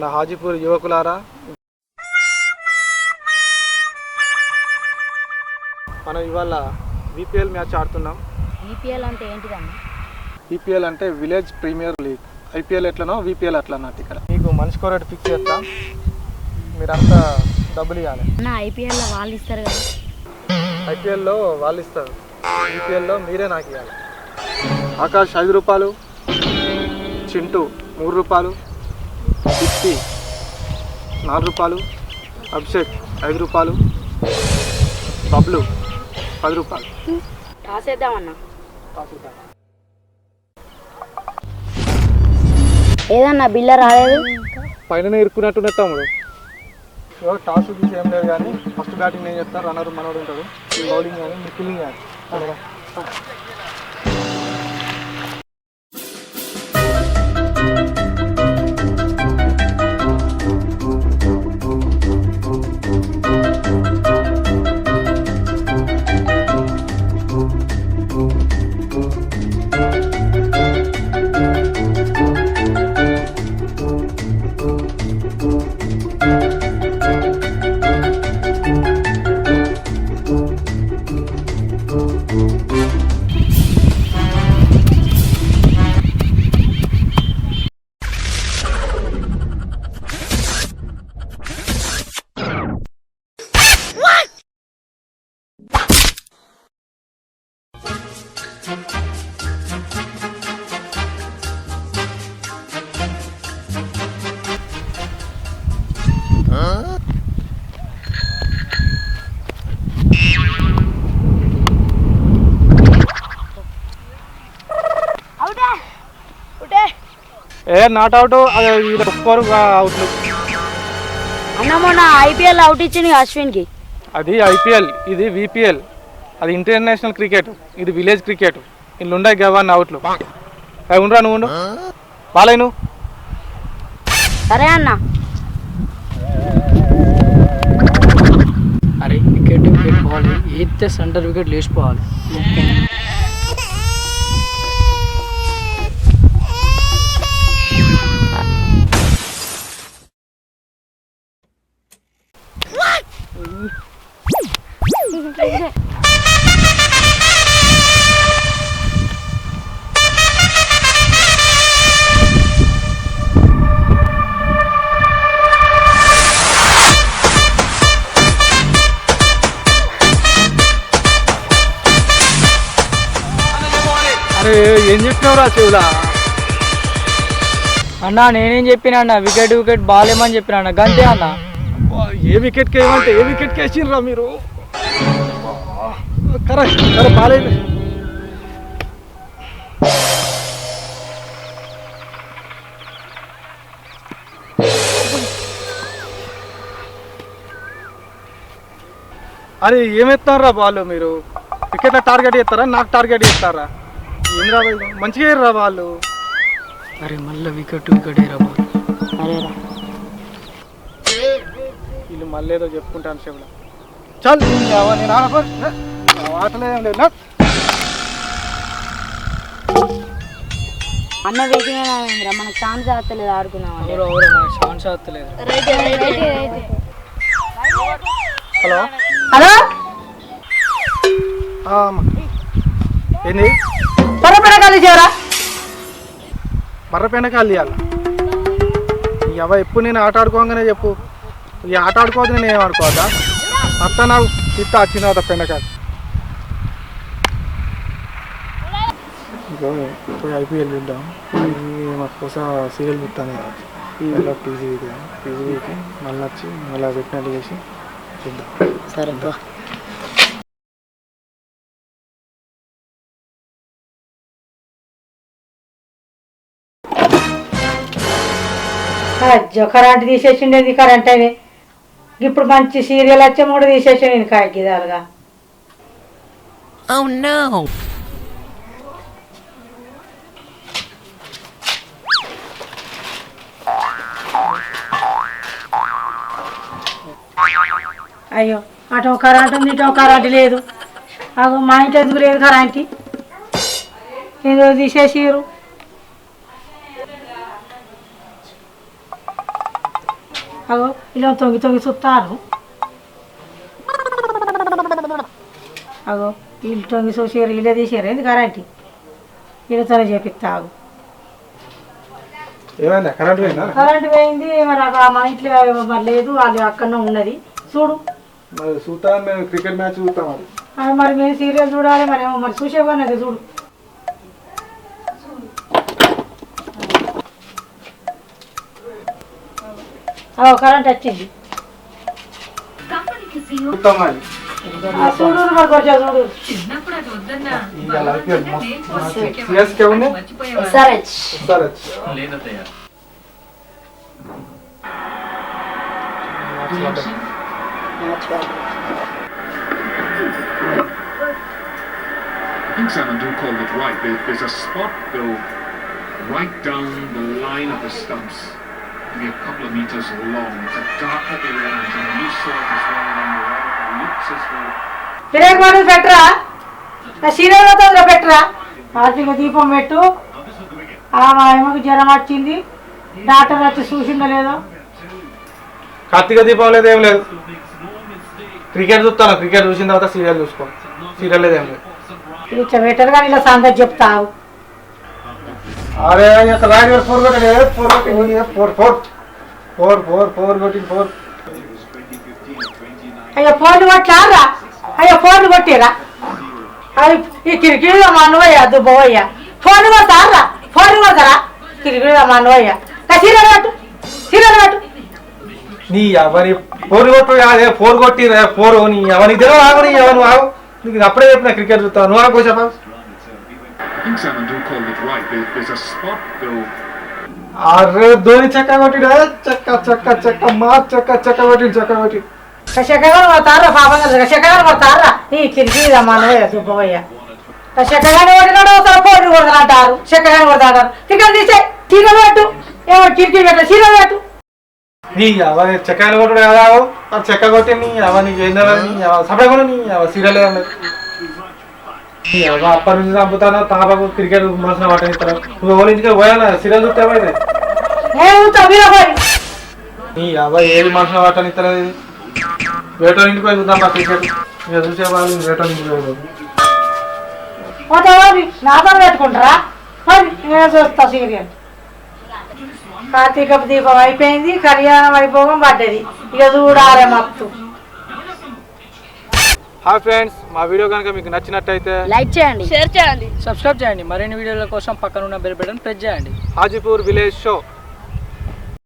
మన హాజీపూర్ యువకులారా, మనం ఇవాళ విపిఎల్ మ్యాచ్ ఆడుతున్నాం. విపిఎల్ అంటే ఏంటిదన్నా? విపిఎల్ అంటే విలేజ్ ప్రీమియర్ లీగ్. ఐపీఎల్ ఎట్లనో విపిఎల్ అట్లా అన్నట్టు. ఇక్కడ మీకు మనిషికో రేటు ఫిక్స్ చేస్తా, మీరంతా డబ్బులు ఇవ్వాలి. ఐపీఎల్లో వాళ్ళు ఇస్తారు కదా? ఐపీఎల్లో వాళ్ళు ఇస్తారు, విపిఎల్లో మీరే నాకు ఇవ్వాలి. ఆకాష్ 5 రూపాయలు, చింటూ 3 రూపాయలు, ఫిఫ్టీ 4 రూపాయలు, అభిషేక్ 5 రూపాయలు, బబ్లు 10 రూపాయలు. టాస్ వేద్దామన్నా. ఏదన్నా బిల్ల రాలేదు, పైన ఇరుక్కున్నట్టున్న తమ్ముడు. టాస్ తీసి ఏం లేదు కానీ ఫస్ట్ బ్యాటింగ్ నేను చెప్తాను, రన్నర్ మనోడు ఉంటాడు. బౌలింగ్ కానీ మీ ఫీల్డింగ్ కానీ. నాట్ అవుట్ ఒక్కరు అవుట్లు. అన్న మొన్న ఐపీఎల్ అవుట్ ఇచ్చింది అశ్విన్కి. అది ఐపీఎల్, ఇది విపిఎల్. అది ఇంటర్నేషనల్ క్రికెట్, ఇది విలేజ్ క్రికెట్. ఇల్లు ఉండే గవాన్ని అవుట్లు. ఉండరా నువ్వు, బాలయ్య నువ్వు. సరే అన్న. అరే వికెట్ పోవాలి, ఏతే సెంటర్ వికెట్ లేచిపోవాలి. అరే ఏం చెప్పినావురా చెవులా? అన్నా నేనేం చెప్పినా అన్న, వికెట్ బాల్ ఏమని చెప్పినా అన్న, గంతే అన్న. ఏ వికెట్కి వేయమంటే ఏ వికెట్కి వేసిండ్రా మీరు? కరెక్ట్, సరే బాలేదు. అరే ఏమెత్తారా వాళ్ళు? మీరు వికెట్ల టార్గెట్ చేస్తారా, నాకు టార్గెట్ చేస్తారా? ఏం రా మంచిగా వేయరా వాళ్ళు. అరే మళ్ళీ వికెట్ వేయరా బాల్. అరేరా వీళ్ళు మళ్ళీ ఏదో చెప్పుకుంటాను చెవుల. చల్ నేను ఆటలేం లేదు. అన్న వేసిన మనకు ఛాన్స్ ఆడతలేదు, ఆడుకున్నాం. ఛాన్స్ ఆడతలేదు. హలో హలో, ఏంది? బర్రపెనకాలు చేయరా? బర్రపెనకాలు ఇవ్వాలి. ఎవ ఎప్పుడు నేను ఆట ఆడుకోగానే చెప్పు. ఈ ఆట ఆడుకోవద్దు, నేను ఏం ఆడుకోవద్దా? అత్త నాకు చిత్త వచ్చిన పెండకాయలు. పోయి ఐపీఎల్ చూద్దాం. మాకు కోసం సీరియల్ చూస్తాను కదా, పీజీకి మళ్ళీ వచ్చి మళ్ళీ పెట్టినట్టు చేసి చూద్దాం. సరే బ్రో. కరెంట్ తీసేసిండేది, కరెంట్ అనే ఇప్పుడు మంచి సీరియల్ వచ్చే మూడు తీసేసిండు కాగిదాలుగా. అయ్యో అటో కరెంట్ ఉంది, ఇటో కరెంట్ లేదు. అగో మా ఇంటి ఎందుకు లేదు కరెంట్? ఏదో తీసేసిరు. అగో ఇలా తొంగి తొంగి చూస్తాను. అగో వీళ్ళు తొంగి చూసారు, వీళ్ళే తీసారు ఏంది కరెంట్ వీళ్ళతోనే చేపిస్తాగు. ఏమైందా కరెంట్ పోయిందా? కరెంట్ పోయింది మరి మా ఇంట్లో మరి లేదు, వాళ్ళు అక్కడనే ఉన్నది చూడు. మరి చూస్తాం, మేము క్రికెట్ మ్యాచ్ చూస్తాం. అది మరి మేము సీరియల్ చూడాలి, మరి ఏమో మరి చూసేవాడిని అది చూడు. కరెంట్ వచ్చింది చూస్తాం మరి. చూడు మరి కొంచెం చూడు. సిఎస్కే ఉంది SRH. I think Simon do call it right. There's a spot though right down the line of the stumps, maybe a couple of meters long. It's a darker area and you saw it as well when you were out. It looks as though Vinayaka పండుగ పెట్టరా, serial తొందర పెట్టరా. కార్తీక దీపం పెట్టు. మా అమ్మకు జ్వరం వచ్చింది, డాక్టర్ వచ్చి చూసిందో లేదో. కార్తీక దీపం లేదు, ఏం లేదు. క్రికెట్ చూస్తాను, క్రికెట్ చూసిన తర్వాత సీరియల్ చూసుకో. సీరియల్ లేదు, ఏం లేదు. ఇట్లా పెట్టరు కానీ ఇలా సంగతి చెప్తావు. అరే ఫోర్ కొట్టే ఫోర్ కొట్టి ఫోర్. అయ్యో ఫోన్లు కొట్టారా, అయ్యో ఫోన్లు కొట్టిరా. అది ఈ కిరికిరిగా మా అన్నయ్య దుబ్బయ్యా ఫోన్ కొడతారా, ఫోన్ కొడతారా కిరికిరిగా మా అన్నయ్య. సీరియల్ కట్టు, సీరియల్ కట్టు. నీ ఎవరి ఫోర్ కొట్టు అదే ఫోర్ కొట్టి ఫోర్ నీ ఎవరి ఇద్దరు ఆగు, నీ ఎవరు ఆగు. నీకు అప్పుడే చెప్పిన క్రికెట్ చూస్తావు, నువ్వు ఆగు చెప్పా. I think Simon do call it right. There's a spot though. అరే ధోని చెక్క కొట్టిడా, చెక్క చెక్క చెక్క మా చెక్క చెక్క కొట్టి. చెక్కగారు కొడతారా పాపం, చెక్కగారు కొడతారా ఈ కిరికిరిగా మా అన్నయ్య దుబ్బయ్య. చెక్కగాని కొట్టినాడు ఒకసారి ఫోన్ కొడతారు అంటారు, చెక్కగాని కొడతారు. టికెట్ తీసే సీరియల్ పెట్టు, ఏమో కిరికిరి పెట్ట సీరియల్ పెట్టు. నీ అవన్నీ చెక్కలు కొట్టుడు కదా, చెక్క కొట్టి నీ అవన్నీ నీ సపడే కూడా నీ సీరియల్ నీ అప్పటి నుంచి చంపుతాను తాపకు క్రికెట్ మనసున పట్టనిస్తారు. నువ్వు ఎవరి ఇంటికి పోయాను సీరియల్ చూస్తావైతే నీ అబ్బాయి ఏది మనసున పట్టనిస్తలేదు. వేటో ఇంటికి పోయి చూద్దాం క్రికెట్ ఇక చూసే వాళ్ళు వేటో ఇంటికి పోయి నాతో పెట్టుకుంటారా, నేను చూస్తా సీరియల్. కార్తీక దీపం అయిపోయింది, కళ్యాణం అయిపోవడం పడ్డది, ఇక చూడాలి మత్తు. హాయ్ ఫ్రెండ్స్, మా వీడియో కనుక మీకు నచ్చినట్టయితే లైక్ చేయండి, షేర్ చేయండి, సబ్స్క్రైబ్ చేయండి. మరిన్ని వీడియోల కోసం పక్కన ఉన్న బెల్ బటన్ ప్రెస్ చేయండి. Hajipur village show.